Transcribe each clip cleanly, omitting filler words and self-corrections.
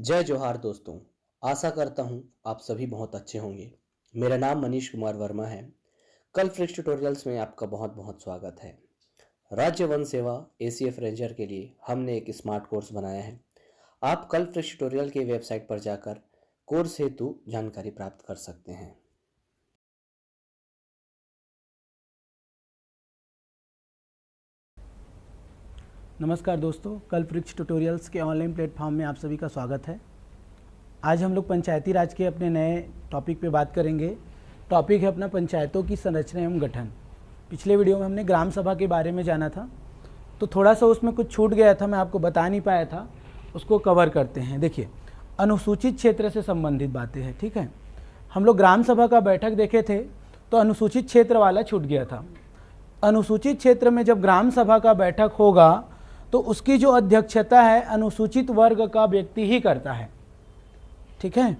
जय जोहार दोस्तों। आशा करता हूँ आप सभी बहुत अच्छे होंगे। मेरा नाम मनीष कुमार वर्मा है। कल फ्रिक्स ट्यूटोरियल्स में आपका बहुत बहुत स्वागत है। राज्य वन सेवा एसीएफ रेंजर के लिए हमने एक स्मार्ट कोर्स बनाया है। आप कल फ्रिक्स ट्यूटोरियल के वेबसाइट पर जाकर कोर्स हेतु जानकारी प्राप्त कर सकते हैं। नमस्कार दोस्तों, कल फ्रिक्स ट्यूटोरियल्स के ऑनलाइन प्लेटफॉर्म में आप सभी का स्वागत है। आज हम लोग पंचायती राज के अपने नए टॉपिक पे बात करेंगे। टॉपिक है अपना पंचायतों की संरचना एवं गठन। पिछले वीडियो में हमने ग्राम सभा के बारे में जाना था, तो थोड़ा सा उसमें कुछ छूट गया था, मैं आपको बता नहीं पाया था, उसको कवर करते हैं। देखिए, अनुसूचित क्षेत्र से संबंधित बातें हैं, ठीक है। हम लोग ग्राम सभा का बैठक देखे थे तो अनुसूचित क्षेत्र वाला छूट गया था। अनुसूचित क्षेत्र में जब ग्राम सभा का बैठक होगा तो उसकी जो अध्यक्षता है अनुसूचित वर्ग का व्यक्ति ही करता है, ठीक है।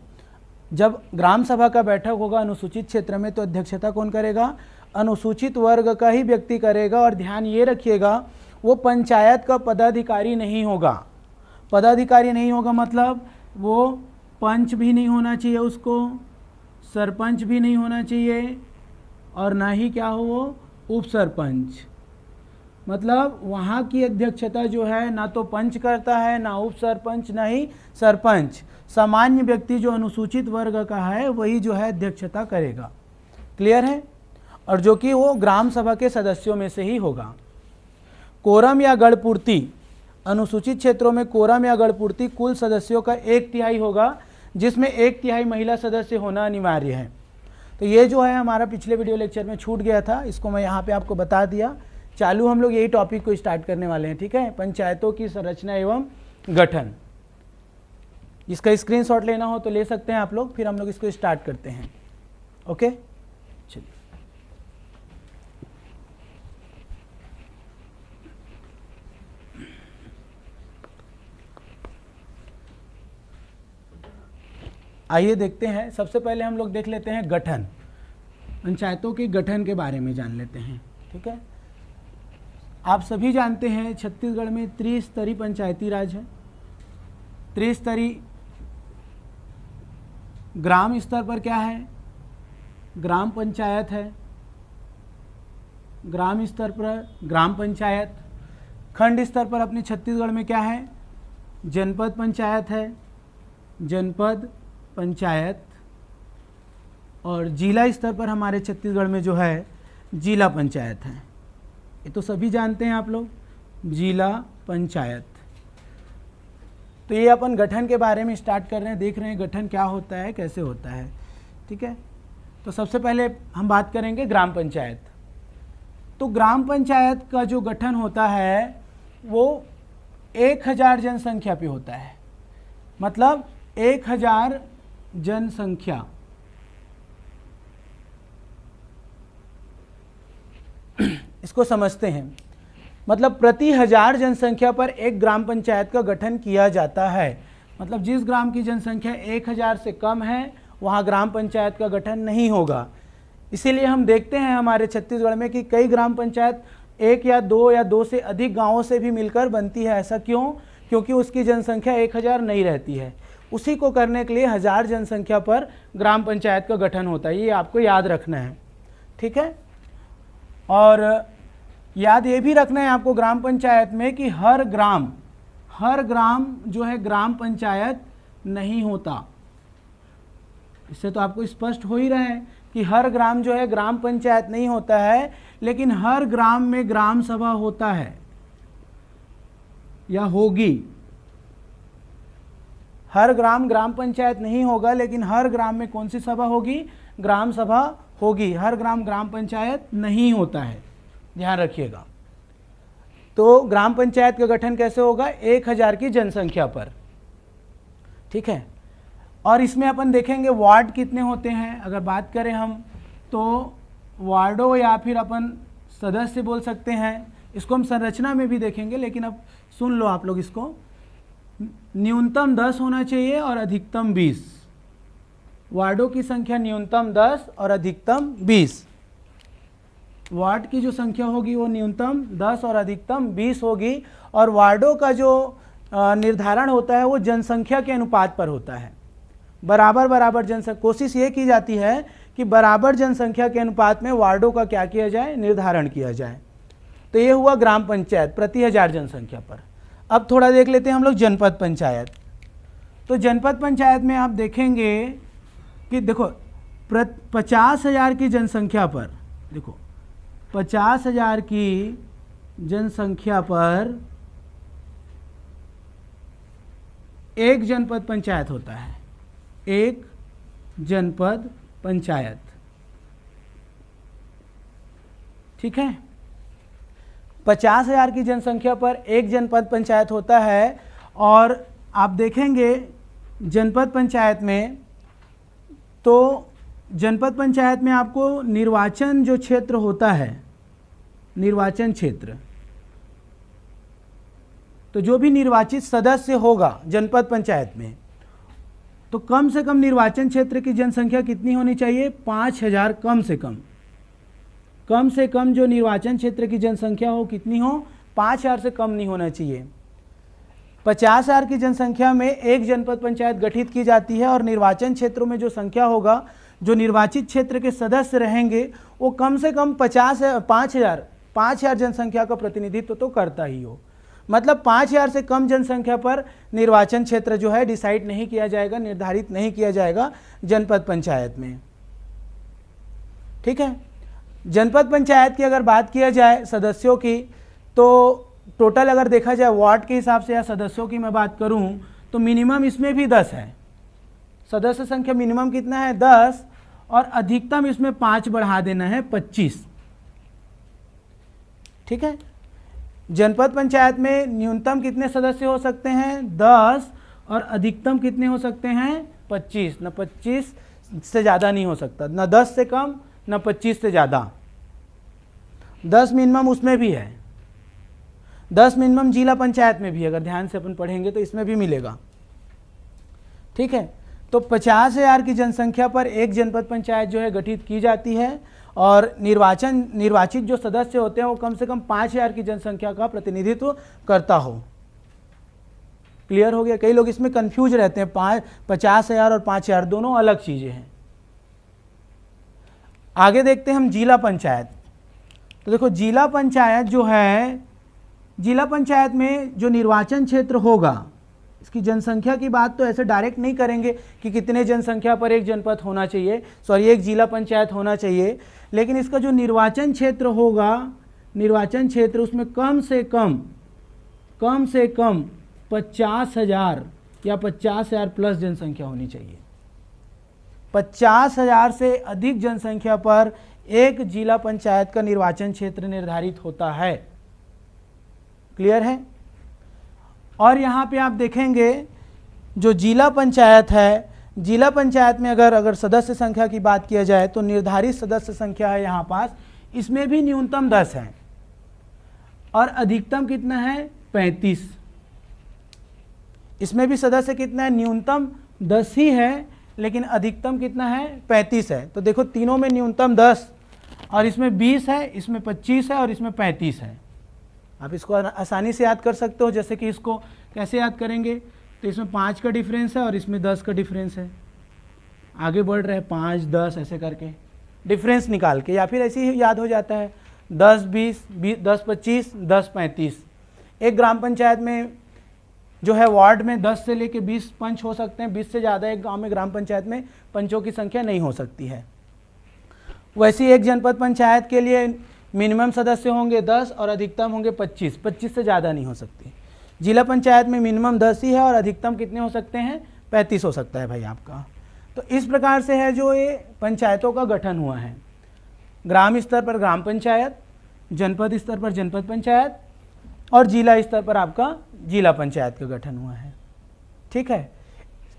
जब ग्राम सभा का बैठक होगा अनुसूचित क्षेत्र में तो अध्यक्षता कौन करेगा? अनुसूचित वर्ग का ही व्यक्ति करेगा। और ध्यान ये रखिएगा, वो पंचायत का पदाधिकारी नहीं होगा। पदाधिकारी नहीं होगा मतलब वो पंच भी नहीं होना चाहिए, उसको सरपंच भी नहीं होना चाहिए, और ना ही क्या हो वो उप सरपंच। मतलब वहाँ की अध्यक्षता जो है ना तो पंच करता है, ना उप सरपंच, ना ही सरपंच। सामान्य व्यक्ति जो अनुसूचित वर्ग का है वही जो है अध्यक्षता करेगा। क्लियर है? और जो कि वो ग्राम सभा के सदस्यों में से ही होगा। कोरम या गणपूर्ति, अनुसूचित क्षेत्रों में कोरम या गणपूर्ति कुल सदस्यों का 1/3 होगा, जिसमें 1/3 महिला सदस्य होना अनिवार्य है। तो ये जो है हमारा पिछले वीडियो लेक्चर में छूट गया था, इसको मैं यहाँ पे आपको बता दिया। चालू हम लोग यही टॉपिक को स्टार्ट करने वाले हैं, ठीक है। पंचायतों की संरचना एवं गठन। इसका स्क्रीनशॉट लेना हो तो ले सकते हैं आप लोग, फिर हम लोग इसको स्टार्ट करते हैं। ओके, चलिए। आइए देखते हैं। सबसे पहले हम लोग देख लेते हैं गठन। पंचायतों के गठन के बारे में जान लेते हैं, ठीक है। आप सभी जानते हैं छत्तीसगढ़ में त्रिस्तरीय पंचायती राज है। त्रिस्तरीय ग्राम स्तर पर क्या है? ग्राम पंचायत है। ग्राम स्तर पर ग्राम पंचायत। खंड स्तर पर अपने छत्तीसगढ़ में क्या है? जनपद पंचायत है, जनपद पंचायत। और जिला स्तर पर हमारे छत्तीसगढ़ में जो है जिला पंचायत है। ये तो सभी जानते हैं आप लोग, जिला पंचायत। तो ये अपन गठन के बारे में स्टार्ट कर रहे हैं, देख रहे हैं गठन क्या होता है, कैसे होता है, ठीक है। तो सबसे पहले हम बात करेंगे ग्राम पंचायत। तो ग्राम पंचायत का जो गठन होता है वो 1000 जनसंख्या पे होता है। मतलब 1000 जनसंख्या, इसको समझते हैं। मतलब प्रति 1000 जनसंख्या पर एक ग्राम पंचायत का गठन किया जाता है। मतलब जिस ग्राम की जनसंख्या 1000 से कम है वहाँ ग्राम पंचायत का गठन नहीं होगा। इसीलिए हम देखते हैं हमारे छत्तीसगढ़ में कि कई ग्राम पंचायत 1 या 2 से अधिक गांवों से भी मिलकर बनती है। ऐसा क्यों? क्योंकि उसकी जनसंख्या 1000 नहीं रहती है। उसी को करने के लिए 1000 जनसंख्या पर ग्राम पंचायत का गठन होता है। ये आपको याद रखना है, ठीक है। और याद ये भी रखना है आपको ग्राम पंचायत में कि हर ग्राम जो है ग्राम पंचायत नहीं होता। इससे तो आपको स्पष्ट हो ही रहा है कि हर ग्राम जो है ग्राम पंचायत नहीं होता है, लेकिन हर ग्राम में ग्राम सभा होता है या होगी। हर ग्राम ग्राम पंचायत नहीं होगा, लेकिन हर ग्राम में कौन सी सभा होगी? ग्राम सभा होगी। हर ग्राम ग्राम पंचायत नहीं होता है, ध्यान रखिएगा। तो ग्राम पंचायत का गठन कैसे होगा? 1000 की जनसंख्या पर, ठीक है। और इसमें अपन देखेंगे वार्ड कितने होते हैं। अगर बात करें हम तो वार्डों या फिर अपन सदस्य बोल सकते हैं। इसको हम संरचना में भी देखेंगे, लेकिन अब सुन लो आप लोग इसको। न्यूनतम 10 होना चाहिए और अधिकतम 20। वार्डों की संख्या न्यूनतम 10 और अधिकतम 20। वार्ड की जो संख्या होगी वो न्यूनतम 10 और अधिकतम 20 होगी। और वार्डों का जो निर्धारण होता है वो जनसंख्या के अनुपात पर होता है। बराबर बराबर जनसंख्या, कोशिश ये की जाती है कि बराबर जनसंख्या के अनुपात में वार्डों का क्या किया जाए, निर्धारण किया जाए। तो ये हुआ ग्राम पंचायत प्रति 1000 जनसंख्या पर। अब थोड़ा देख लेते हैं हम लोग जनपद पंचायत। तो जनपद पंचायत में आप देखेंगे कि देखो 50,000 की जनसंख्या पर, देखो 50,000 की जनसंख्या पर एक जनपद पंचायत होता है, एक जनपद पंचायत, ठीक है। 50,000 की जनसंख्या पर एक जनपद पंचायत होता है। और आप देखेंगे जनपद पंचायत में, तो जनपद पंचायत में आपको निर्वाचन जो क्षेत्र होता है, निर्वाचन क्षेत्र, तो जो भी निर्वाचित सदस्य होगा जनपद पंचायत में, तो कम से कम निर्वाचन क्षेत्र की जनसंख्या कितनी होनी चाहिए, 5,000 कम से कम। कम से कम जो निर्वाचन क्षेत्र की जनसंख्या हो कितनी हो, 5,000 से कम नहीं होना चाहिए। 50,000 की जनसंख्या में एक जनपद पंचायत गठित की जाती है और निर्वाचन क्षेत्रों में जो संख्या होगा, जो निर्वाचित क्षेत्र के सदस्य रहेंगे, वो कम से कम 5,000 जनसंख्या का प्रतिनिधित्व तो करता ही हो। मतलब 5,000 से कम जनसंख्या पर निर्वाचन क्षेत्र जो है डिसाइड नहीं किया जाएगा, निर्धारित नहीं किया जाएगा जनपद पंचायत में, ठीक है। जनपद पंचायत की अगर बात किया जाए सदस्यों की, तो टोटल अगर देखा जाए वार्ड के हिसाब से या सदस्यों की मैं बात करूं, तो मिनिमम इसमें भी 10 है। सदस्य संख्या मिनिमम कितना है, 10, और अधिकतम इसमें 5 बढ़ा देना है, 25, ठीक है। जनपद पंचायत में न्यूनतम कितने सदस्य हो सकते हैं, 10, और अधिकतम कितने हो सकते हैं, 25। न 25 से ज़्यादा नहीं हो सकता, न 10 से कम, न 25 से ज़्यादा। 10 मिनिमम उसमें भी है, 10 मिनिमम जिला पंचायत में भी, अगर ध्यान से अपन पढ़ेंगे तो इसमें भी मिलेगा, ठीक है। तो 50,000 की जनसंख्या पर एक जनपद पंचायत जो है गठित की जाती है, और निर्वाचित जो सदस्य होते हैं वो कम से कम 5,000 की जनसंख्या का प्रतिनिधित्व करता हो। क्लियर हो गया? कई लोग इसमें कंफ्यूज रहते हैं, 50,000 और 5,000 दोनों अलग चीजें हैं। आगे देखते हैं हम जिला पंचायत। तो देखो जिला पंचायत जो है, जिला पंचायत में जो निर्वाचन क्षेत्र होगा, इसकी जनसंख्या की बात तो ऐसे डायरेक्ट नहीं करेंगे कि कितने जनसंख्या पर एक जनपद होना चाहिए, सॉरी एक जिला पंचायत होना चाहिए, लेकिन इसका जो निर्वाचन क्षेत्र होगा, निर्वाचन क्षेत्र, उसमें कम से कम 50,000 या 50,000 प्लस जनसंख्या होनी चाहिए। 50,000 से अधिक जनसंख्या पर एक जिला पंचायत का निर्वाचन क्षेत्र निर्धारित होता है। क्लियर है? और यहाँ पे आप देखेंगे जो जिला पंचायत है, जिला पंचायत में अगर सदस्य संख्या की बात किया जाए तो निर्धारित सदस्य संख्या है यहाँ पास, इसमें भी न्यूनतम 10 है और अधिकतम कितना है, 35। इसमें भी सदस्य कितना है, न्यूनतम 10 ही है, लेकिन अधिकतम कितना है, 35 है। तो देखो तीनों में न्यूनतम 10 और इसमें 20 है, इसमें 25 है और इसमें 35 है। आप इसको आसानी से याद कर सकते हो, जैसे कि इसको कैसे याद करेंगे, तो इसमें 5 का डिफरेंस है और इसमें 10 का डिफरेंस है। आगे बढ़ रहे हैं 5, 10 ऐसे करके डिफरेंस निकाल के, या फिर ऐसे ही याद हो जाता है 10, 20, 10, 25, 10, 35। एक ग्राम पंचायत में जो है वार्ड में 10 से लेके 20 पंच हो सकते हैं, 20 से ज़्यादा एक गांव में ग्राम पंचायत में पंचों की संख्या नहीं हो सकती है। वैसे एक जनपद पंचायत के लिए मिनिमम सदस्य होंगे 10 और अधिकतम होंगे 25, 25 से ज़्यादा नहीं हो सकती। जिला पंचायत में मिनिमम 10 ही है और अधिकतम कितने हो सकते हैं, 35 हो सकता है भाई आपका। तो इस प्रकार से है जो ये पंचायतों का गठन हुआ है, ग्राम स्तर पर ग्राम पंचायत, जनपद स्तर पर जनपद पंचायत और जिला स्तर पर आपका जिला पंचायत का गठन हुआ है। ठीक है,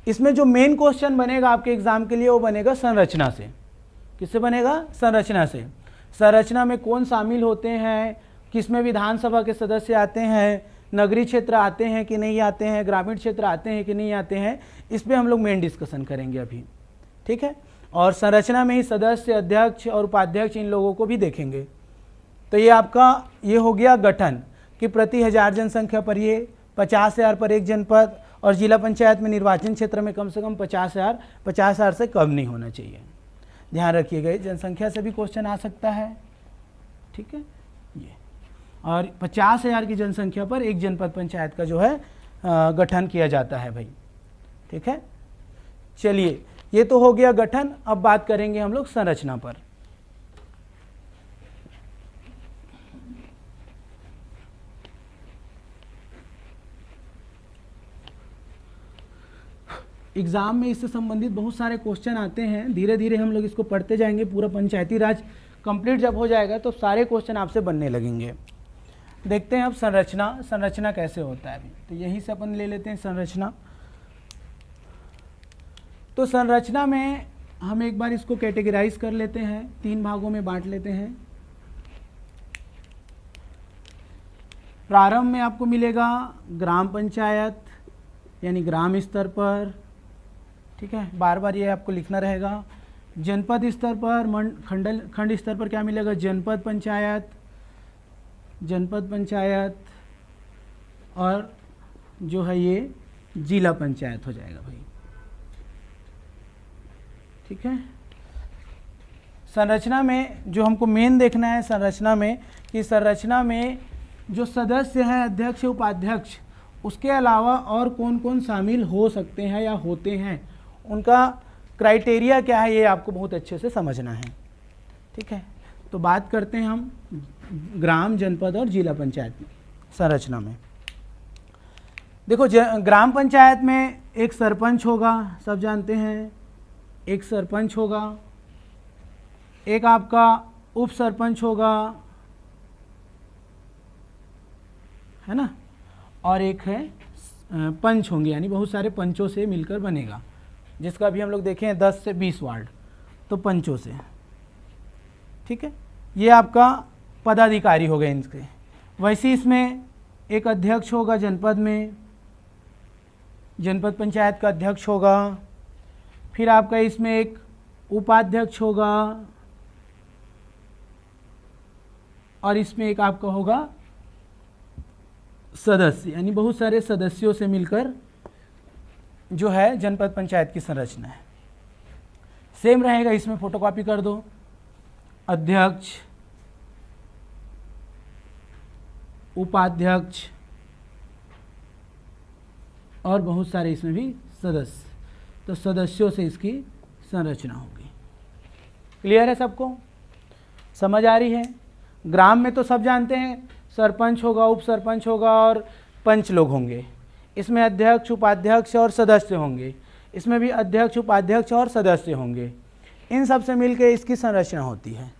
इसमें जो मेन क्वेश्चन बनेगा आपके एग्जाम के लिए वो बनेगा संरचना से। किससे बनेगा, संरचना से। संरचना में कौन शामिल होते हैं, किसमें विधानसभा के सदस्य आते हैं, नगरीय क्षेत्र आते हैं कि नहीं आते हैं, ग्रामीण क्षेत्र आते हैं कि नहीं आते हैं, इस पर हम लोग मेन डिस्कशन करेंगे अभी। ठीक है, और संरचना में ही सदस्य, अध्यक्ष और उपाध्यक्ष इन लोगों को भी देखेंगे। तो ये आपका ये हो गया गठन कि प्रति 1000 जनसंख्या पर ये 50,000 पर एक जनपद, और जिला पंचायत में निर्वाचन क्षेत्र में कम से कम 50,000 से कम नहीं होना चाहिए। ध्यान रखिएगा, जनसंख्या से भी क्वेश्चन आ सकता है, ठीक है। ये और 50,000 की जनसंख्या पर एक जनपद पंचायत का जो है गठन किया जाता है भाई, ठीक है। चलिए, ये तो हो गया गठन। अब बात करेंगे हम लोग संरचना पर। एग्जाम में इससे संबंधित बहुत सारे क्वेश्चन आते हैं, धीरे धीरे हम लोग इसको पढ़ते जाएंगे। पूरा पंचायती राज कंप्लीट जब हो जाएगा तो सारे क्वेश्चन आपसे बनने लगेंगे। देखते हैं अब संरचना कैसे होता है अभी, तो यही से अपन ले लेते हैं संरचना। तो संरचना में हम एक बार इसको कैटेगराइज कर लेते हैं, 3 भागों में बांट लेते हैं। प्रारंभ में आपको मिलेगा ग्राम पंचायत, यानी ग्राम स्तर पर, ठीक है, बार बार ये आपको लिखना रहेगा। जनपद स्तर पर, खंड स्तर पर क्या मिलेगा, जनपद पंचायत, और जो है ये जिला पंचायत हो जाएगा भाई, ठीक है। संरचना में जो हमको मेन देखना है संरचना में, कि संरचना में जो सदस्य हैं, अध्यक्ष उपाध्यक्ष, उसके अलावा और कौन कौन शामिल हो सकते हैं या होते हैं, उनका क्राइटेरिया क्या है, ये आपको बहुत अच्छे से समझना है, ठीक है। तो बात करते हैं हम ग्राम, जनपद और जिला पंचायत में संरचना में। देखो, ग्राम पंचायत में एक सरपंच होगा, सब जानते हैं, एक सरपंच होगा, एक आपका उप सरपंच होगा, है ना, और एक है पंच होंगे, यानी बहुत सारे पंचों से मिलकर बनेगा, जिसका भी हम लोग देखें 10 से 20 वार्ड, तो पंचों से, ठीक है। ये आपका पदाधिकारी हो गए इनके। वैसे इसमें एक अध्यक्ष होगा जनपद में, जनपद पंचायत का अध्यक्ष होगा। फिर आपका इसमें एक उपाध्यक्ष होगा, और इसमें एक आपका होगा सदस्य, यानी बहुत सारे सदस्यों से मिलकर जो है जनपद पंचायत की संरचना है। सेम रहेगा, इसमें फोटोकॉपी कर दो, अध्यक्ष, उपाध्यक्ष, और बहुत सारे इसमें भी सदस्य, तो सदस्यों से इसकी संरचना होगी। क्लियर है सबको, समझ आ रही है। ग्राम में तो सब जानते हैं, सरपंच होगा, उप सरपंच होगा और पंच लोग होंगे। इसमें अध्यक्ष, उपाध्यक्ष और सदस्य होंगे। इसमें भी अध्यक्ष, उपाध्यक्ष और सदस्य होंगे। इन सब से मिलकर इसकी संरचना होती है।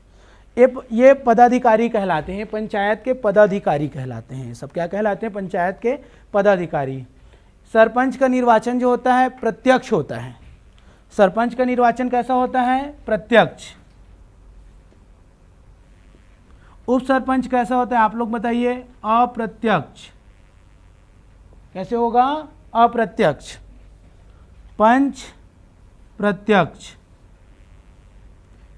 ये पदाधिकारी कहलाते हैं, पंचायत के पदाधिकारी कहलाते हैं। सब क्या कहलाते हैं, पंचायत के पदाधिकारी। सरपंच का निर्वाचन जो होता है प्रत्यक्ष होता है। सरपंच का निर्वाचन कैसा होता है, प्रत्यक्ष। उप सरपंच कैसा होता है, आप लोग बताइए, अप्रत्यक्ष। कैसे होगा, अप्रत्यक्ष। पंच प्रत्यक्ष।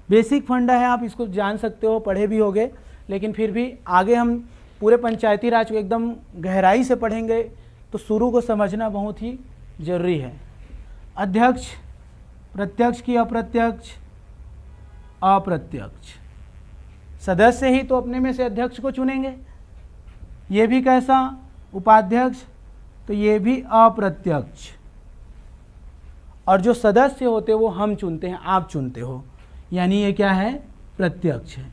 बेसिक फंडा है, आप इसको जान सकते हो, पढ़े भी होगे, लेकिन फिर भी आगे हम पूरे पंचायती राज को एकदम गहराई से पढ़ेंगे, तो शुरू को समझना बहुत ही जरूरी है। अध्यक्ष, प्रत्यक्ष की अप्रत्यक्ष, अप्रत्यक्ष। सदस्य ही तो अपने में से अध्यक्ष को चुनेंगे। ये भी कैसा, उपाध्यक्ष, तो ये भी अप्रत्यक्ष। और जो सदस्य होते वो हम चुनते हैं, आप चुनते हो, यानी ये क्या है, प्रत्यक्ष है,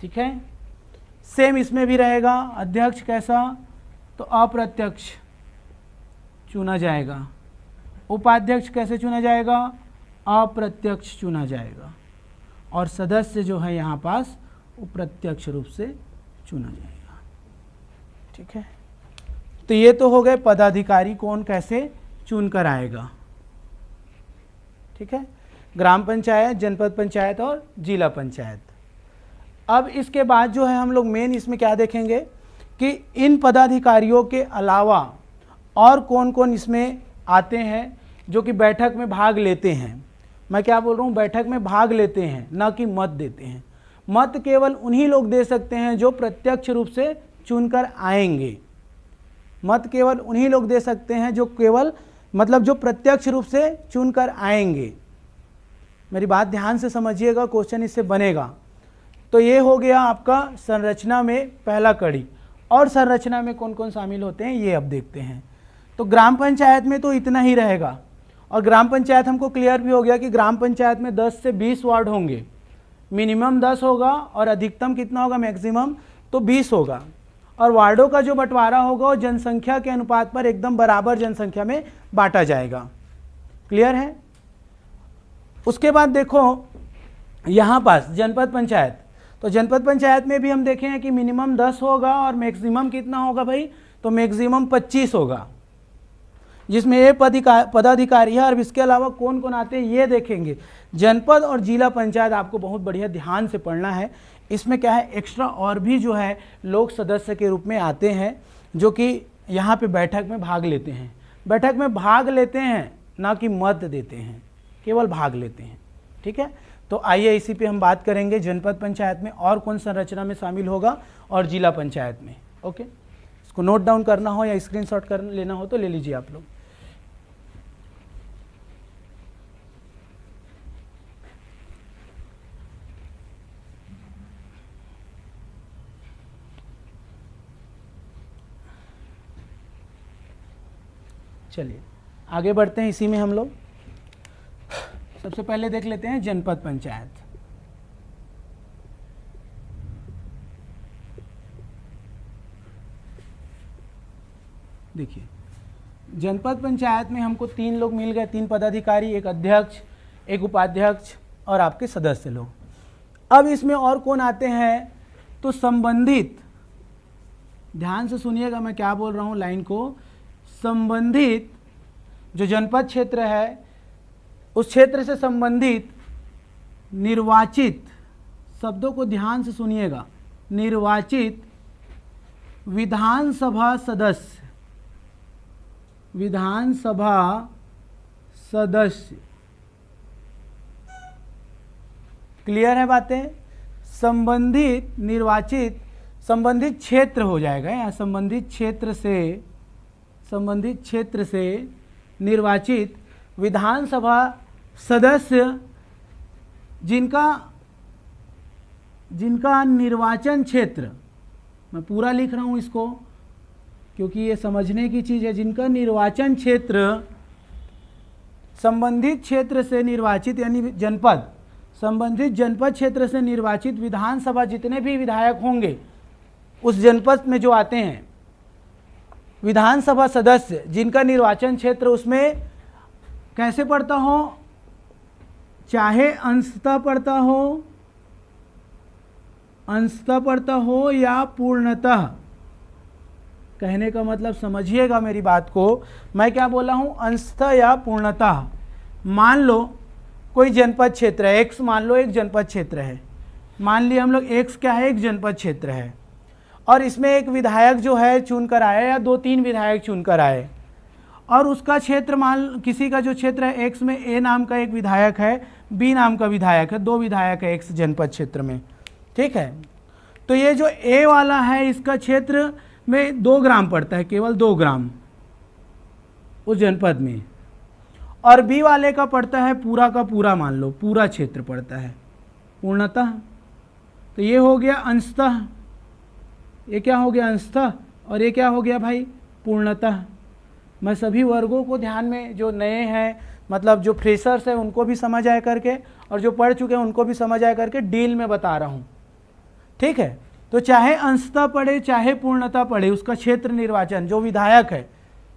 ठीक है। सेम इसमें भी रहेगा, अध्यक्ष कैसा, तो अप्रत्यक्ष चुना जाएगा। उपाध्यक्ष कैसे चुना जाएगा, अप्रत्यक्ष चुना जाएगा। और सदस्य जो है यहाँ पास वो प्रत्यक्ष रूप से चुना जाएगा, ठीक है। तो ये तो हो गए पदाधिकारी, कौन कैसे चुनकर आएगा, ठीक है। ग्राम पंचायत, जनपद पंचायत और जिला पंचायत। अब इसके बाद जो है हम लोग मेन इसमें क्या देखेंगे कि इन पदाधिकारियों के अलावा और कौन कौन इसमें आते हैं जो कि बैठक में भाग लेते हैं। मैं क्या बोल रहा हूँ, बैठक में भाग लेते हैं, ना कि मत देते हैं। मत केवल उन्हीं लोग दे सकते हैं जो प्रत्यक्ष रूप से चुनकर आएंगे, मत केवल उन्हीं लोग दे सकते हैं जो केवल मतलब जो प्रत्यक्ष रूप से चुनकर आएंगे। मेरी बात ध्यान से समझिएगा, क्वेश्चन इससे बनेगा। तो ये हो गया आपका संरचना में पहला कड़ी। और संरचना में कौन कौन शामिल होते हैं ये अब देखते हैं। तो ग्राम पंचायत में तो इतना ही रहेगा। और ग्राम पंचायत हमको क्लियर भी हो गया कि ग्राम पंचायत में 10 से 20 वार्ड होंगे। मिनिमम 10 होगा और अधिकतम कितना होगा, मैक्सिमम तो 20 होगा। और वार्डों का जो बंटवारा होगा वो जनसंख्या के अनुपात पर एकदम बराबर जनसंख्या में बांटा जाएगा। क्लियर है। उसके बाद देखो यहाँ पास जनपद पंचायत। तो जनपद पंचायत में भी हम देखें कि मिनिमम 10 होगा और मैक्सिमम कितना होगा भाई, तो मैक्सिमम 25 होगा, जिसमें ये पदाधिकारी है। और इसके अलावा कौन कौन आते हैं ये देखेंगे। जनपद और जिला पंचायत आपको बहुत बढ़िया ध्यान से पढ़ना है। इसमें क्या है, एक्स्ट्रा और भी जो है लोग सदस्य के रूप में आते हैं जो कि यहाँ पे बैठक में भाग लेते हैं। बैठक में भाग लेते हैं, ना कि मत देते हैं, केवल भाग लेते हैं। ठीक है। तो आइए इसी पे हम बात करेंगे, जनपद पंचायत में और कौन संरचना में शामिल होगा और जिला पंचायत में। ओके, इसको नोट डाउन करना हो या स्क्रीनशॉट कर लेना हो तो ले लीजिए आप लोग। चलिए आगे बढ़ते हैं इसी में हम लोग। सबसे पहले देख लेते हैं जनपद पंचायत। देखिए जनपद पंचायत में हमको 3 लोग मिल गए, 3 पदाधिकारी, एक अध्यक्ष, एक उपाध्यक्ष और आपके सदस्य लोग। अब इसमें और कौन आते हैं, तो संबंधित, ध्यान से सुनिएगा मैं क्या बोल रहा हूँ लाइन को। संबंधित जो जनपद क्षेत्र है उस क्षेत्र से संबंधित निर्वाचित, शब्दों को ध्यान से सुनिएगा, निर्वाचित विधानसभा सदस्य, विधानसभा सदस्य। क्लियर है बातें। संबंधित निर्वाचित, संबंधित क्षेत्र हो जाएगा यहाँ, संबंधित क्षेत्र से निर्वाचित विधानसभा सदस्य जिनका निर्वाचन क्षेत्र, मैं पूरा लिख रहा हूँ इसको क्योंकि ये समझने की चीज़ है, जिनका निर्वाचन क्षेत्र संबंधित क्षेत्र से निर्वाचित, यानी जनपद, संबंधित जनपद क्षेत्र से निर्वाचित विधानसभा जितने भी विधायक होंगे उस जनपद में जो आते हैं, विधानसभा सदस्य जिनका निर्वाचन क्षेत्र उसमें कैसे पड़ता हो, चाहे अंशतः पड़ता हो या पूर्णतः। कहने का मतलब समझिएगा मेरी बात को, मैं क्या बोला हूँ, अंशतः या पूर्णतः। मान लो कोई जनपद क्षेत्र है, एक्स मान लो एक जनपद क्षेत्र है, मान लिया हम लोग एक्स क्या है, एक जनपद क्षेत्र है, और इसमें एक विधायक जो है चुनकर आया या 2-3 विधायक चुनकर आए, और उसका क्षेत्र मान, किसी का जो क्षेत्र है एक्स में ए नाम का एक विधायक है, बी नाम का विधायक है, 2 विधायक है एक्स जनपद क्षेत्र में। ठीक है। तो ये जो ए वाला है इसका क्षेत्र में 2 ग्राम पड़ता है, केवल 2 ग्राम उस जनपद में, और बी वाले का पड़ता है पूरा का पूरा, मान लो पूरा क्षेत्र पड़ता है पूर्णतः। तो ये हो गया अंशतः, ये क्या हो गया अंशतः, और ये क्या हो गया भाई पूर्णतः। मैं सभी वर्गों को ध्यान में, जो नए हैं मतलब जो फ्रेशर्स हैं उनको भी समझ आए करके, और जो पढ़ चुके हैं उनको भी समझ आए करके डील में बता रहा हूँ। ठीक है। तो चाहे अंशतः पड़े चाहे पूर्णतः पड़े, उसका क्षेत्र निर्वाचन जो विधायक है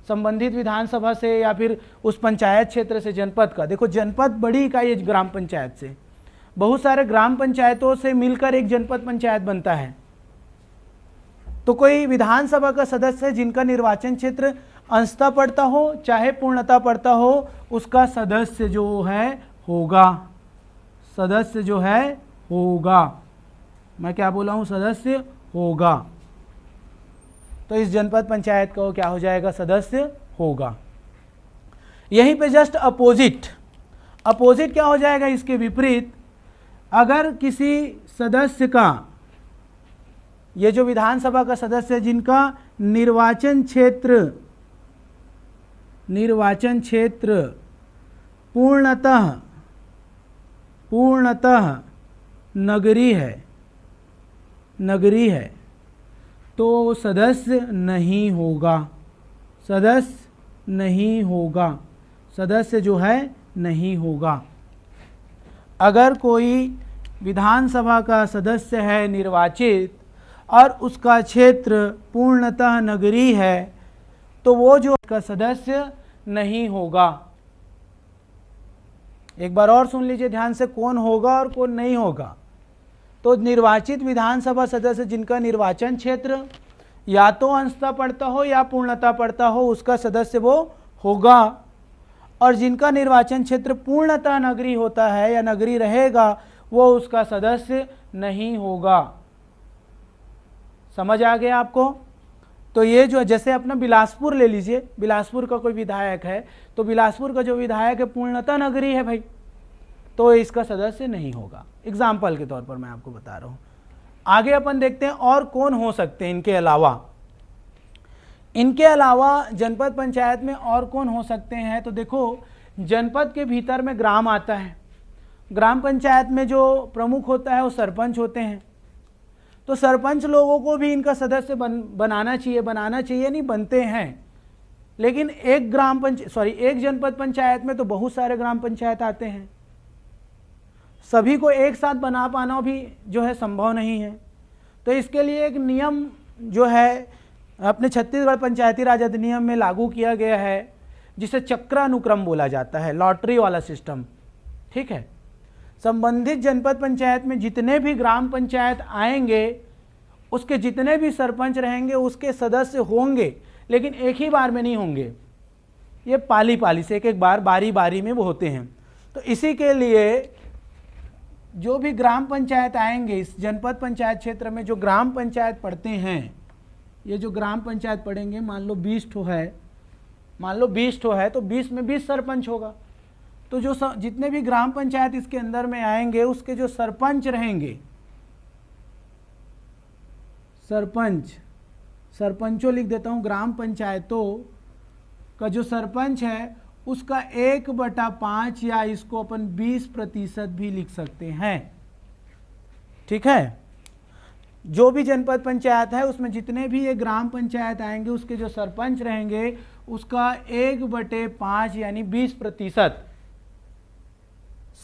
संबंधित विधानसभा से या फिर उस पंचायत क्षेत्र से, जनपद का, देखो जनपद बड़ी इकाई है ग्राम पंचायत से, बहुत सारे ग्राम पंचायतों से मिलकर एक जनपद पंचायत बनता है। तो कोई विधानसभा का सदस्य जिनका निर्वाचन क्षेत्र अंशतः पड़ता हो चाहे पूर्णतः पड़ता हो, उसका सदस्य जो है होगा, सदस्य जो है होगा, मैं क्या बोला हूँ, सदस्य होगा। तो इस जनपद पंचायत का वो क्या हो जाएगा, सदस्य होगा। यहीं पे जस्ट अपोजिट क्या हो जाएगा, इसके विपरीत, अगर किसी सदस्य का ये जो विधानसभा का सदस्य जिनका निर्वाचन क्षेत्र पूर्णतः नगरीय है तो सदस्य जो है नहीं होगा। अगर कोई विधानसभा का सदस्य है निर्वाचित और उसका क्षेत्र पूर्णतः नगरीय है तो वो जो का सदस्य नहीं होगा। एक बार और सुन लीजिए ध्यान से, कौन होगा और कौन नहीं होगा। तो निर्वाचित विधानसभा सदस्य जिनका निर्वाचन क्षेत्र या तो अंशतः पड़ता हो या पूर्णतः पड़ता हो उसका सदस्य वो होगा, और जिनका निर्वाचन क्षेत्र पूर्णतः नगरीय होता है या नगरीय रहेगा वो उसका सदस्य नहीं होगा। समझ आ गया आपको? तो ये जो जैसे अपना बिलासपुर ले लीजिए, बिलासपुर का कोई विधायक है तो बिलासपुर का जो विधायक है पूर्णतः नगरीय है भाई, तो इसका सदस्य नहीं होगा। एग्जाम्पल के तौर पर मैं आपको बता रहा हूं। आगे अपन देखते हैं और कौन हो सकते हैं इनके अलावा जनपद पंचायत में और कौन हो सकते हैं। तो देखो, जनपद के भीतर में ग्राम आता है। ग्राम पंचायत में जो प्रमुख होता है वो सरपंच होते हैं। तो सरपंच लोगों को भी इनका सदस्य बनाना चाहिए नहीं, बनते हैं। लेकिन एक जनपद पंचायत में तो बहुत सारे ग्राम पंचायत आते हैं, सभी को एक साथ बना पाना भी जो है संभव नहीं है। तो इसके लिए एक नियम जो है अपने छत्तीसगढ़ पंचायती राज अधिनियम में लागू किया गया है, जिसे चक्रानुक्रम बोला जाता है, लॉटरी वाला सिस्टम। ठीक है, संबंधित जनपद पंचायत में जितने भी ग्राम पंचायत आएंगे उसके जितने भी सरपंच रहेंगे उसके सदस्य होंगे, लेकिन एक ही बार में नहीं होंगे, ये पाली से एक बार बारी बारी में वो होते हैं। तो इसी के लिए जो भी ग्राम पंचायत आएंगे इस जनपद पंचायत क्षेत्र में, जो ग्राम पंचायत पढ़ते हैं, ये जो ग्राम पंचायत पढ़ेंगे, मान लो 20 ठो है तो 20 में 20 सरपंच होगा। तो जो जितने भी ग्राम पंचायत इसके अंदर में आएंगे उसके जो सरपंच रहेंगे, सरपंचों लिख देता हूं, ग्राम पंचायतों का जो सरपंच है उसका 1/5 या इसको अपन 20% भी लिख सकते हैं। ठीक है, जो भी जनपद पंचायत है उसमें जितने भी ये ग्राम पंचायत आएंगे उसके जो सरपंच रहेंगे उसका 1/5 यानी 20%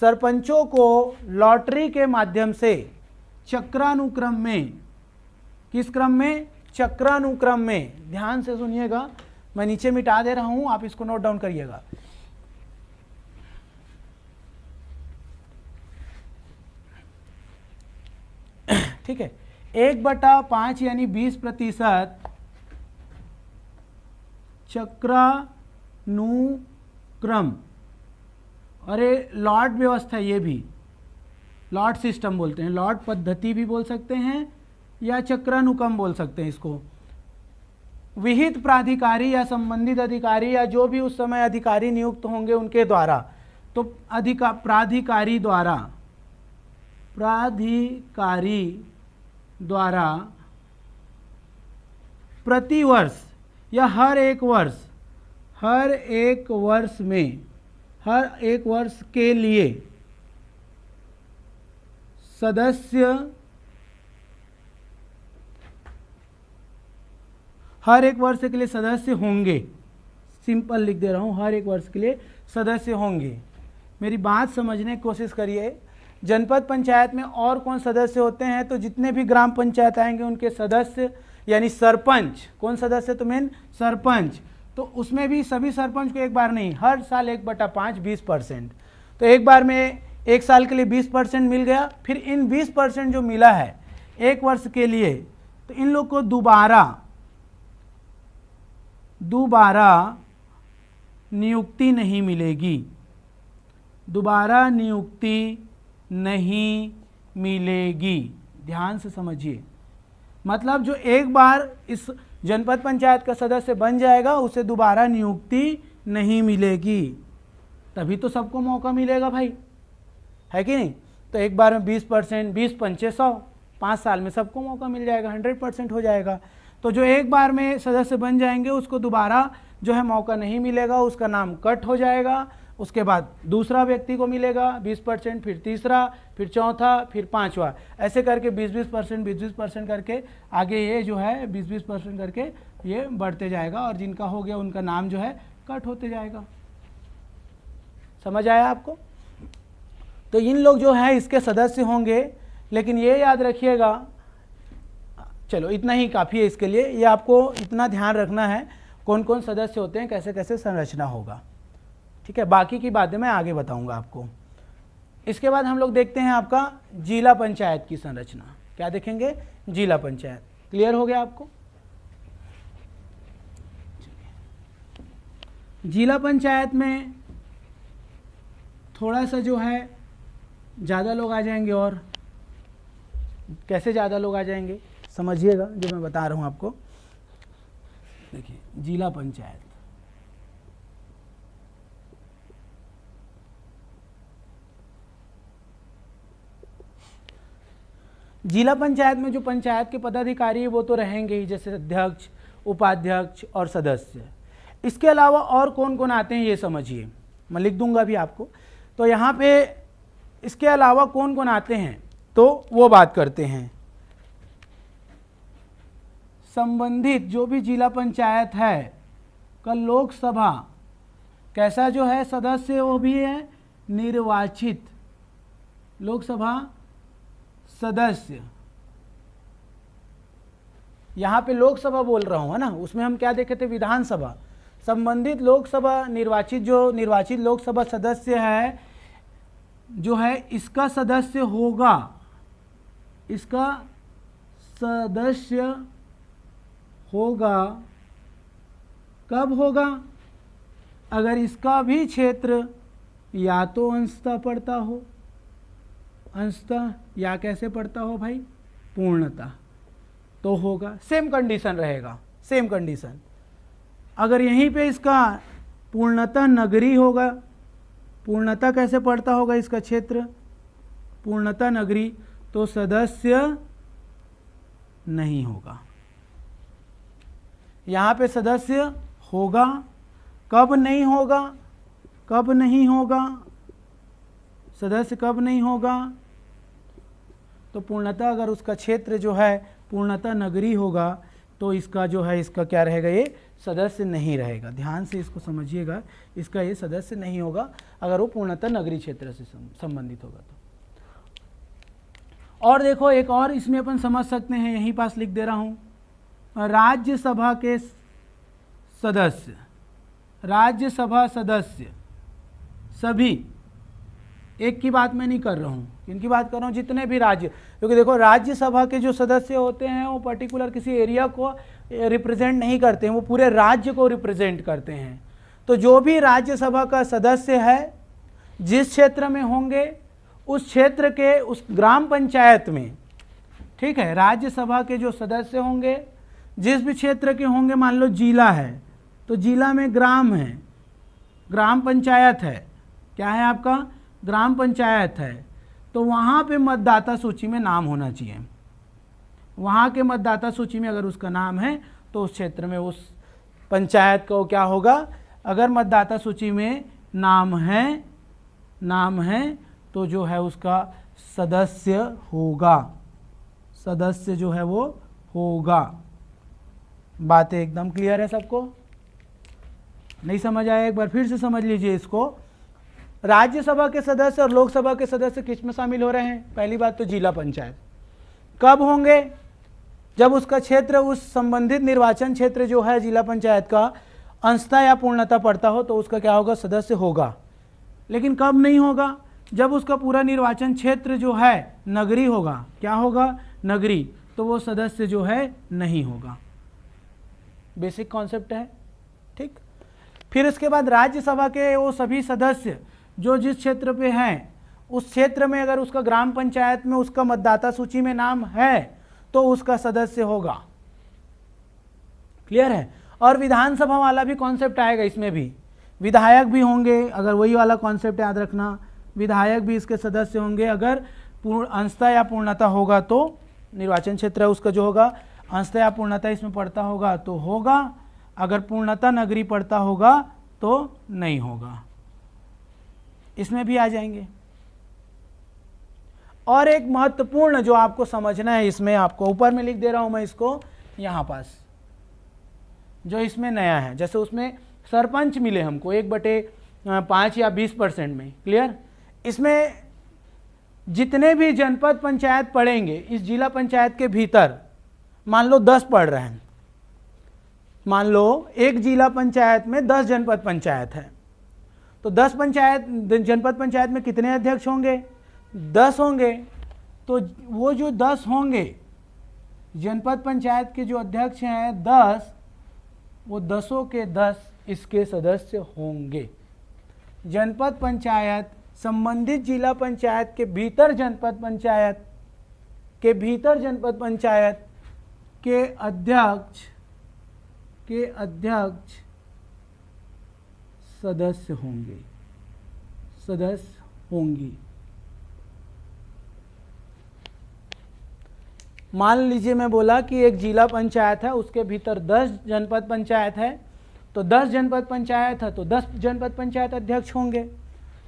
सरपंचों को लॉटरी के माध्यम से चक्रानुक्रम में, किस क्रम में? चक्रानुक्रम में। ध्यान से सुनिएगा, मैं नीचे मिटा दे रहा हूं, आप इसको नोट डाउन करिएगा। ठीक है, 1/5 यानी 20% चक्रानुक्रम, और ये लॉट व्यवस्था, ये भी लॉट सिस्टम बोलते हैं, लॉट पद्धति भी बोल सकते हैं या चक्रानुक्रम बोल सकते हैं इसको। विहित प्राधिकारी या संबंधित अधिकारी या जो भी उस समय अधिकारी नियुक्त होंगे उनके द्वारा, तो प्राधिकारी द्वारा प्रतिवर्ष या हर एक वर्ष के लिए सदस्य, हर एक वर्ष के लिए सदस्य होंगे। सिंपल लिख दे रहा हूं, हर एक वर्ष के लिए सदस्य होंगे। मेरी बात समझने की कोशिश करिए। जनपद पंचायत में और कौन सदस्य होते हैं? तो जितने भी ग्राम पंचायत आएंगे उनके सदस्य यानी सरपंच। कौन सदस्य? तो मेन सरपंच। तो उसमें भी सभी सरपंच को एक बार नहीं, हर साल 1/5 20%। तो एक बार में एक साल के लिए 20% मिल गया। फिर इन 20% जो मिला है एक वर्ष के लिए, तो इन लोग को दोबारा नियुक्ति नहीं मिलेगी, दोबारा नियुक्ति नहीं मिलेगी। ध्यान से समझिए, मतलब जो एक बार इस जनपद पंचायत का सदस्य बन जाएगा उसे दोबारा नियुक्ति नहीं मिलेगी। तभी तो सबको मौका मिलेगा भाई, है कि नहीं? तो एक बार में 20%, 20 पंचे 100, 5 साल में सबको मौका मिल जाएगा, 100% हो जाएगा। तो जो एक बार में सदस्य बन जाएंगे उसको दोबारा जो है मौका नहीं मिलेगा, उसका नाम कट हो जाएगा। उसके बाद दूसरा व्यक्ति को मिलेगा 20%, फिर तीसरा, फिर चौथा, फिर पांचवा, ऐसे करके 20-20%, 20-20% करके आगे ये जो है 20-20% करके ये बढ़ते जाएगा और जिनका हो गया उनका नाम जो है कट होते जाएगा। समझ आया आपको? तो इन लोग जो है इसके सदस्य होंगे, लेकिन ये याद रखिएगा, चलो इतना ही काफ़ी है इसके लिए, ये आपको इतना ध्यान रखना है कौन कौन सदस्य होते हैं, कैसे कैसे संरचना होगा, ठीक है। बाकी की बातें मैं आगे बताऊंगा आपको। इसके बाद हम लोग देखते हैं आपका जिला पंचायत की संरचना। क्या देखेंगे? जिला पंचायत। क्लियर हो गया आपको? जिला पंचायत में थोड़ा सा जो है ज़्यादा लोग आ जाएंगे। और कैसे ज़्यादा लोग आ जाएंगे समझिएगा जो मैं बता रहा हूँ आपको। देखिए जिला पंचायत, जिला पंचायत में जो पंचायत के पदाधिकारी है वो तो रहेंगे ही, जैसे अध्यक्ष, उपाध्यक्ष और सदस्य। इसके अलावा और कौन कौन आते हैं ये समझिए, मैं लिख दूंगा भी आपको। तो यहाँ पे इसके अलावा कौन कौन आते हैं तो वो बात करते हैं। संबंधित जो भी जिला पंचायत है का लोकसभा कैसा जो है सदस्य वो भी है निर्वाचित लोकसभा सदस्य। यहाँ पे लोकसभा बोल रहा हूँ है ना, उसमें हम क्या देखे थे? विधानसभा। संबंधित लोकसभा निर्वाचित जो निर्वाचित लोकसभा सदस्य है जो है इसका सदस्य होगा, इसका सदस्य होगा। कब होगा? अगर इसका भी क्षेत्र या तो अंशतः पड़ता हो, अंशतः या कैसे पड़ता हो भाई? पूर्णतः, तो होगा। सेम कंडीशन रहेगा, सेम कंडीशन। अगर यहीं पे इसका पूर्णतः नगरी होगा, पूर्णतः कैसे पड़ता होगा इसका क्षेत्र? पूर्णतः नगरी, तो सदस्य नहीं होगा। यहाँ पे सदस्य होगा। कब नहीं होगा? कब नहीं होगा सदस्य? कब नहीं होगा? तो पूर्णतः अगर उसका क्षेत्र जो है पूर्णतः नगरी होगा तो इसका जो है इसका क्या रहेगा? ये सदस्य नहीं रहेगा। ध्यान से इसको समझिएगा, इसका ये सदस्य नहीं होगा अगर वो पूर्णतः नगरी क्षेत्र से संबंधित होगा तो। और देखो एक और इसमें अपन समझ सकते हैं, यहीं पास लिख दे रहा हूँ, राज्यसभा के सदस्य, राज्यसभा सदस्य सभी, एक की बात मैं नहीं कर रहा हूँ, इनकी बात कर रहा हूँ जितने भी राज्य, क्योंकि देखो राज्यसभा के जो सदस्य होते हैं वो पर्टिकुलर किसी एरिया को रिप्रेजेंट नहीं करते हैं, वो पूरे राज्य को रिप्रेजेंट करते हैं। तो जो भी राज्यसभा का सदस्य है जिस क्षेत्र में होंगे उस क्षेत्र के उस ग्राम पंचायत में, ठीक है, राज्यसभा के जो सदस्य होंगे जिस भी क्षेत्र के होंगे, मान लो जिला है तो जिला में ग्राम है, ग्राम पंचायत है, क्या है आपका? ग्राम पंचायत है, तो वहाँ पे मतदाता सूची में नाम होना चाहिए। वहाँ के मतदाता सूची में अगर उसका नाम है तो उस क्षेत्र में उस पंचायत को क्या होगा? अगर मतदाता सूची में नाम है तो जो है उसका सदस्य होगा, सदस्य जो है वो होगा। बातें एकदम क्लियर है सबको? नहीं समझ आया? एक बार फिर से समझ लीजिए इसको। राज्यसभा के सदस्य और लोकसभा के सदस्य किस में शामिल हो रहे हैं? पहली बात तो जिला पंचायत। कब होंगे? जब उसका क्षेत्र उस संबंधित निर्वाचन क्षेत्र जो है जिला पंचायत का अंशतः या पूर्णतः पड़ता हो तो उसका क्या होगा? सदस्य होगा। लेकिन कब नहीं होगा? जब उसका पूरा निर्वाचन क्षेत्र जो है नगरी होगा। क्या होगा? नगरी, तो वो सदस्य जो है नहीं होगा। बेसिक कॉन्सेप्ट है, ठीक। फिर इसके बाद राज्यसभा के वो सभी सदस्य जो जिस क्षेत्र पे हैं उस क्षेत्र में अगर उसका ग्राम पंचायत में उसका मतदाता सूची में नाम है तो उसका सदस्य होगा। क्लियर है? और विधानसभा वाला भी कॉन्सेप्ट आएगा इसमें भी, विधायक भी होंगे, अगर वही वाला कॉन्सेप्ट याद रखना, विधायक भी इसके सदस्य होंगे। अगर अंशतः या पूर्णतः होगा तो निर्वाचन क्षेत्र है उसका जो होगा अंशतः या पूर्णतः इसमें पड़ता होगा तो होगा, अगर पूर्णतः नगरी पड़ता होगा तो नहीं होगा, इसमें भी आ जाएंगे। और एक महत्वपूर्ण जो आपको समझना है, इसमें आपको ऊपर में लिख दे रहा हूं मैं इसको यहां पास, जो इसमें नया है, जैसे उसमें सरपंच मिले हमको 1/5 या 20% में, क्लियर। इसमें जितने भी जनपद पंचायत पड़ेंगे इस जिला पंचायत के भीतर, मान लो 10 पड़ रहे हैं, मान लो एक जिला पंचायत में 10 जनपद पंचायत है, तो 10 जनपद पंचायत में कितने अध्यक्ष होंगे? 10 होंगे। तो वो जो 10 होंगे जनपद पंचायत के जो अध्यक्ष हैं 10, वो 10 के 10 इसके सदस्य होंगे। जनपद पंचायत संबंधित जिला पंचायत के भीतर जनपद पंचायत के अध्यक्ष सदस्य होंगी। मान लीजिए मैं बोला कि एक जिला पंचायत है उसके भीतर 10 जनपद पंचायत है, तो 10 जनपद पंचायत है तो 10 जनपद पंचायत अध्यक्ष होंगे।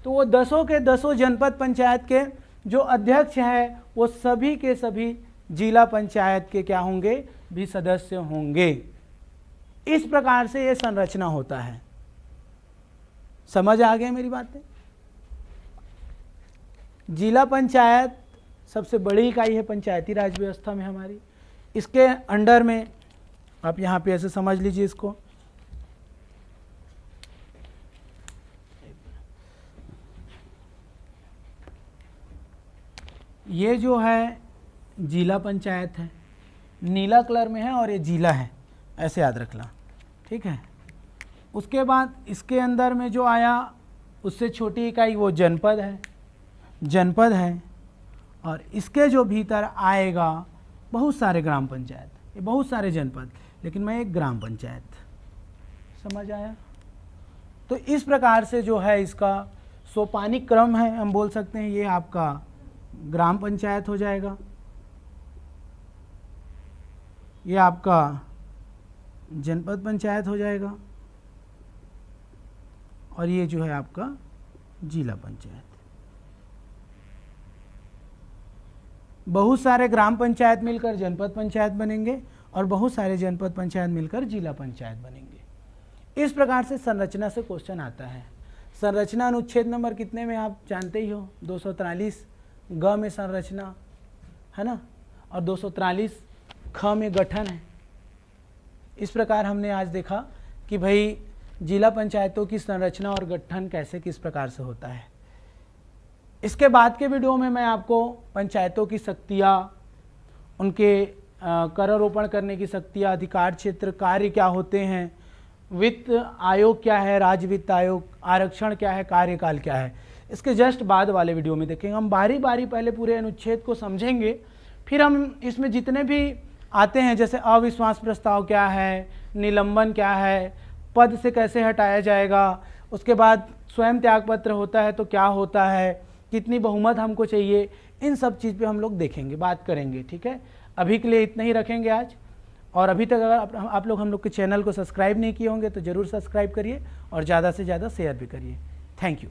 तो वो 10 के 10 जनपद पंचायत के जो अध्यक्ष हैं वो सभी के सभी जिला पंचायत के क्या होंगे? भी सदस्य होंगे। इस प्रकार से ये संरचना होता है। समझ आ गया मेरी बातें? जिला पंचायत सबसे बड़ी इकाई है पंचायती राज व्यवस्था में हमारी। इसके अंडर में आप यहाँ पे ऐसे समझ लीजिए इसको, ये जो है जिला पंचायत है, नीला कलर में है और ये जिला है, ऐसे याद रखना, ठीक है। उसके बाद इसके अंदर में जो आया उससे छोटी इकाई वो जनपद है, और इसके जो भीतर आएगा बहुत सारे ग्राम पंचायत, ये बहुत सारे जनपद, लेकिन मैं एक ग्राम पंचायत। समझ आया? तो इस प्रकार से जो है इसका सोपानिक क्रम है, हम बोल सकते हैं। ये आपका ग्राम पंचायत हो जाएगा, ये आपका जनपद पंचायत हो जाएगा, और ये जो है आपका जिला पंचायत। बहुत सारे ग्राम पंचायत मिलकर जनपद पंचायत बनेंगे और बहुत सारे जनपद पंचायत मिलकर जिला पंचायत बनेंगे। इस प्रकार से संरचना से क्वेश्चन आता है। संरचना अनुच्छेद नंबर कितने में आप जानते ही हो, 243 ग में संरचना है ना, और 243 ख में गठन है। इस प्रकार हमने आज देखा कि भाई जिला पंचायतों की संरचना और गठन कैसे किस प्रकार से होता है। इसके बाद के वीडियो में मैं आपको पंचायतों की शक्तियाँ, उनके करारोपण करने की शक्तियाँ, अधिकार क्षेत्र, कार्य क्या होते हैं, वित्त आयोग क्या है, राज्य वित्त आयोग, आरक्षण क्या है, कार्यकाल क्या है, इसके जस्ट बाद वाले वीडियो में देखेंगे। हम बारी बारी पहले पूरे अनुच्छेद को समझेंगे, फिर हम इसमें जितने भी आते हैं जैसे अविश्वास प्रस्ताव क्या है, निलंबन क्या है, पद से कैसे हटाया जाएगा, उसके बाद स्वयं त्याग पत्र होता है तो क्या होता है, कितनी बहुमत हमको चाहिए, इन सब चीज़ पे हम लोग देखेंगे, बात करेंगे। ठीक है, अभी के लिए इतना ही रखेंगे आज। और अभी तक अगर आप लोग हम लोग के चैनल को सब्सक्राइब नहीं किए होंगे तो ज़रूर सब्सक्राइब करिए और ज़्यादा से ज़्यादा शेयर भी करिए। Thank you.